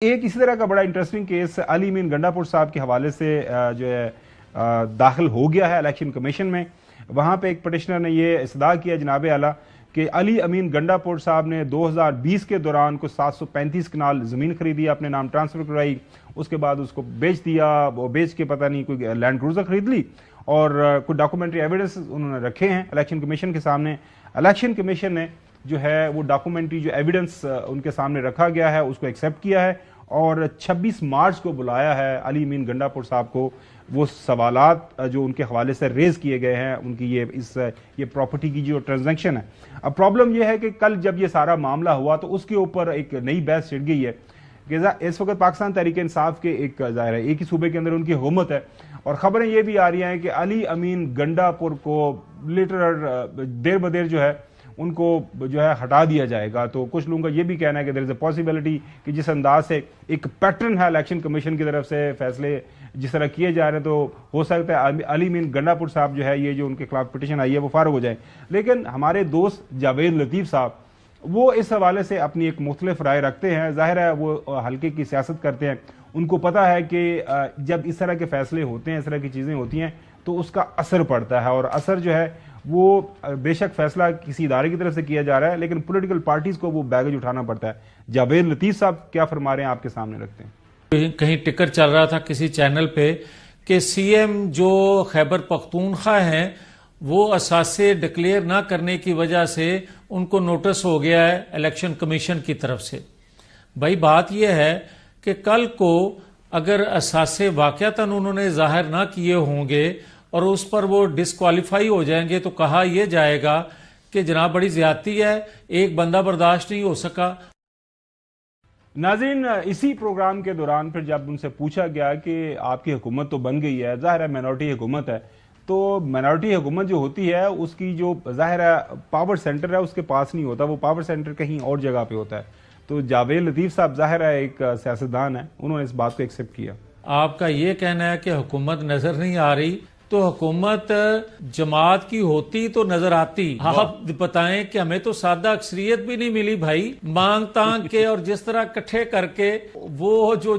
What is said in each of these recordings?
ایک اسی طرح کا بڑا انٹرسٹنگ کیس علی امین گنڈاپور صاحب کے حوالے سے جو ہے داخل ہو گیا ہے الیکشن کمیشن میں. وہاں پہ ایک پٹیشنر نے یہ استدعا کیا جناب اعلیٰ کہ علی امین گنڈاپور صاحب نے 2020 کے دوران کو 735 کنال زمین خریدی, اپنے نام ٹرانسفر کرائی, اس کے بعد اس کو بیچ دیا, وہ بیچ کے پتہ نہیں کوئی لینڈ کروزر خرید لی اور کوئی ڈاکومنٹری ایویڈنس انہوں نے رکھے ہیں الیکشن کمیشن کے سامنے. الیکشن کمیشن نے جو ہے وہ ڈاکومنٹری جو ایویڈنس ان کے سامنے رکھا گیا ہے اس کو ایکسیپٹ کیا ہے اور 26 مارچ کو بلایا ہے علی امین گنڈاپور صاحب کو. وہ سوالات جو ان کے حوالے سے ریز کیے گئے ہیں ان کی یہ پراپرٹی کی جو ٹرانزیکشن ہے. اب پرابلم یہ ہے کہ کل جب یہ سارا معاملہ ہوا تو اس کے اوپر ایک نئی بحث چھڑ گئی ہے کہ اس وقت پاکستان تحریک انصاف کے ایک ظاہر ہے ایک ہی صوبے کے اندر ان کی حکومت ہے اور خبریں یہ بھی آ رہی ہیں کہ علی امین گنڈاپور کو لیٹر دیر بدیر جو ہے ان کو جو ہے ہٹا دیا جائے گا. تو کچھ لوگوں کا یہ بھی کہنا ہے کہ دیر از اے پاسبلٹی کہ جس انداز سے ایک پیٹرن ہے الیکشن کمیشن کی طرف سے فیصلے جس طرح کیے جا رہے ہیں تو ہو سکتا ہے علی امین گنڈاپور صاحب جو ہے یہ جو ان کے خلاف پٹیشن آئی ہے وہ فارغ ہو جائیں. لیکن ہمارے دوست جاوید لطیف صاحب وہ اس حوالے سے اپنی ایک مختلف رائے رکھتے ہیں. ظاہر ہے وہ حلقے کی سیاست کرتے ہیں, ان کو پتہ ہے کہ جب اس طرح کے فیصلے ہوتے ہیں, اس طرح کی چیزیں ہوتی ہیں تو اس کا اثر پڑتا ہے اور اثر جو ہے وہ بے شک فیصلہ کسی ادارے کی طرف سے کیا جا رہا ہے لیکن پولیٹیکل پارٹیز کو وہ بیگیج اٹھانا پڑتا ہے. جاوید لطیف صاحب کیا فرما رہے ہیں آپ کے سامنے رکھتے ہیں. کہیں ٹکر چل رہا تھا کسی چینل پہ کہ سی ایم جو خیبر پختونخوا ہیں وہ اثاثے ڈکلیئر نہ کرنے کی وجہ سے ان کو نوٹس ہو گیا ہے الیکشن کمیشن کی طرف سے. بھائی بات یہ ہے کہ کل کو اگر اثاثے واقعتاً انہوں نے ظاہر نہ کیے ہوں گے اور اس پر وہ ڈسکوالیفائی ہو جائیں گے تو کہا یہ جائے گا کہ جناب بڑی زیادتی ہے, ایک بندہ برداشت نہیں ہو سکا. ناظرین, اسی پروگرام کے دوران پھر جب ان سے پوچھا گیا کہ آپ کی حکومت تو بن گئی ہے, ظاہر ہے مائنورٹی حکومت ہے, تو مائنورٹی حکومت جو ہوتی ہے اس کی جو ظاہر ہے پاور سینٹر ہے اس کے پاس نہیں ہوتا, وہ پاور سینٹر کہیں اور جگہ پہ ہوتا ہے. تو جاوید لطیف صاحب ظاہر ہے ایک سیاستدان ہے, انہوں نے اس بات کو ایکسیپٹ کیا. آپ کا یہ کہنا ہے کہ حکومت نظر نہیں آ رہی, تو حکومت جماعت کی ہوتی تو نظر آتی. آپ بتائیں کہ ہمیں تو سادہ اکثریت بھی نہیں ملی بھائی, مانگ تانگ کے اور جس طرح کٹھے کر کے وہ جو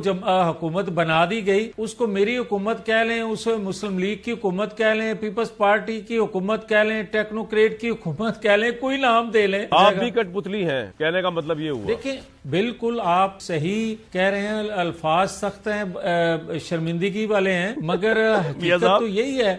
حکومت بنا دی گئی اس کو میری حکومت کہہ لیں, اسے مسلم لیگ کی حکومت کہہ لیں, پیپلز پارٹی کی حکومت کہہ لیں, ٹیکنوکریٹ کی حکومت کہہ لیں, کوئی نام دے لیں. آپ بھی کٹ پتلی ہیں, کہنے کا مطلب یہ ہوا. دیکھیں بالکل آپ صحیح کہہ رہے ہیں, الفاظ سخت ہیں, شرمندگی والے ہیں, مگر حقیقت تو یہی ہے.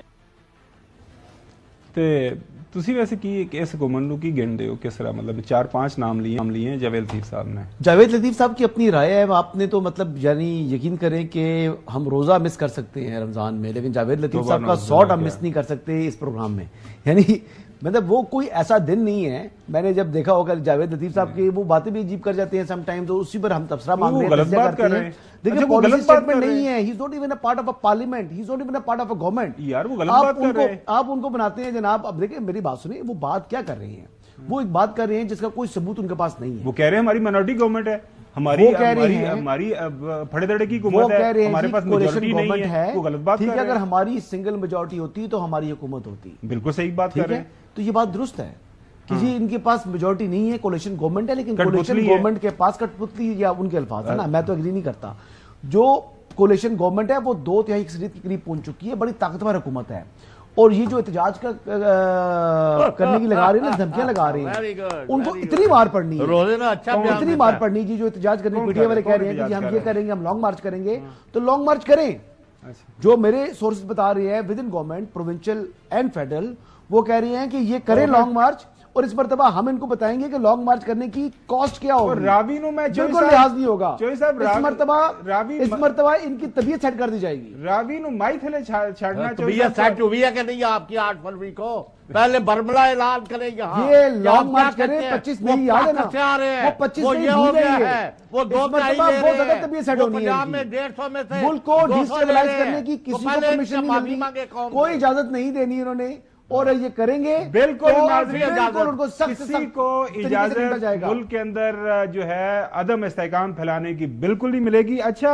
تسی ویسے کی اس حکومت کی گنڈ ہو کس طرح, مطلب 4-5 نام لیے ہیں جاوید لطیف صاحب نے. جاوید لطیف صاحب کی اپنی رائے ہے, آپ نے تو مطلب یعنی یقین کریں کہ ہم روزہ مس کر سکتے ہیں رمضان میں, لیکن جاوید لطیف صاحب کا 100 ہم مس نہیں کر سکتے اس پروگرام میں. یعنی مطلب وہ کوئی ایسا دن نہیں ہے, میں نے جب دیکھا ہوگا جاوید لطیف صاحب کی وہ باتیں بھی عجیب کر جاتے ہیں سم ٹائم, تو اسی پر ہم تبصرہ مانگ رہے ہیں. دیکھیں پالیسی اسٹیٹمنٹ نہیں ہے, he is not even a part of a parliament, he is not even a part of a government. یار وہ غلط بات کر رہے ہیں, آپ ان کو بناتے ہیں جناب. اب دیکھیں میری بات سنیں, وہ بات کیا کر رہے ہیں, وہ ایک بات کر رہے ہیں جس کا کوئی ثبوت ان کے پاس نہیں ہے. وہ کہہ رہے ہیں ہماری مائنورٹی گورنمنٹ ہے, ہماری پھڑے دڑے کی حکومت ہے, ہمارے پاس میجورٹی نہیں ہے. وہ غلط بات کر رہے ہیں. اگر ہماری سنگل میجورٹی ہوتی تو ہماری حکومت ہوتی. بالکل صحیح بات کر رہے ہیں. تو یہ بات درست ہے کہ جی ان کے پاس میجورٹی نہیں ہے, کولیشن گورنمنٹ ہے, لیکن کولیشن گورنمنٹ کے پاس کٹ پتلی یا ان کے الفاظ ہے نا, میں تو اگری نہیں کرتا. جو کولیشن گورنمنٹ ہے وہ 2/3 اکثریت کے قریب پہنچ چکی ہے, بڑی طاقتور حکومت ہے. اور یہ جو احتجاج کا کرنے کی لگا رہے ہیں نا, دھمکیاں لگا رہے ہیں, ان کو اتنی مار پڑنی ہے, اتنی مار پڑنی ہے. جو احتجاج کرنے پی ٹی آئی والے کہہ رہے ہیں کہ ہم یہ کریں گے, ہم لانگ مارچ کریں گے, تو لانگ مارچ کریں. جو میرے سورسز بتا رہے ہیں with in government provincial and federal, وہ کہہ رہے ہیں کہ یہ کریں لانگ مارچ, اور اس مرتبہ ہم ان کو بتائیں گے کہ لانگ مارچ کرنے کی کاسٹ کیا ہوگی. بالکل لحاظ نہیں ہوگا اس مرتبہ ان کی طبیعت سیٹ کر دی جائے گی. طبیعت سیٹ ہوئی ہے کہ نہیں آپ کی 8 فروری کو, پہلے برملا اعلان کریں گے. یہ لانگ مارچ کریں 25 نہیں, یاد ہے نا وہ 25 نہیں بھول گئی ہے, وہ 2 بہت زیادہ طبیعت سیٹ ہونی ہے. ملک کو ڈیسٹیبلائز کرنے کی کسی کو پرمیشن نہیں ملنی, کوئی اجازت نہیں دینی انہوں نے, اور یہ کریں گے. بالکل ان کو کسی کو اجازت ملک کے اندر جو ہے عدم استحکام پھیلانے کی بالکل نہیں ملے گی. اچھا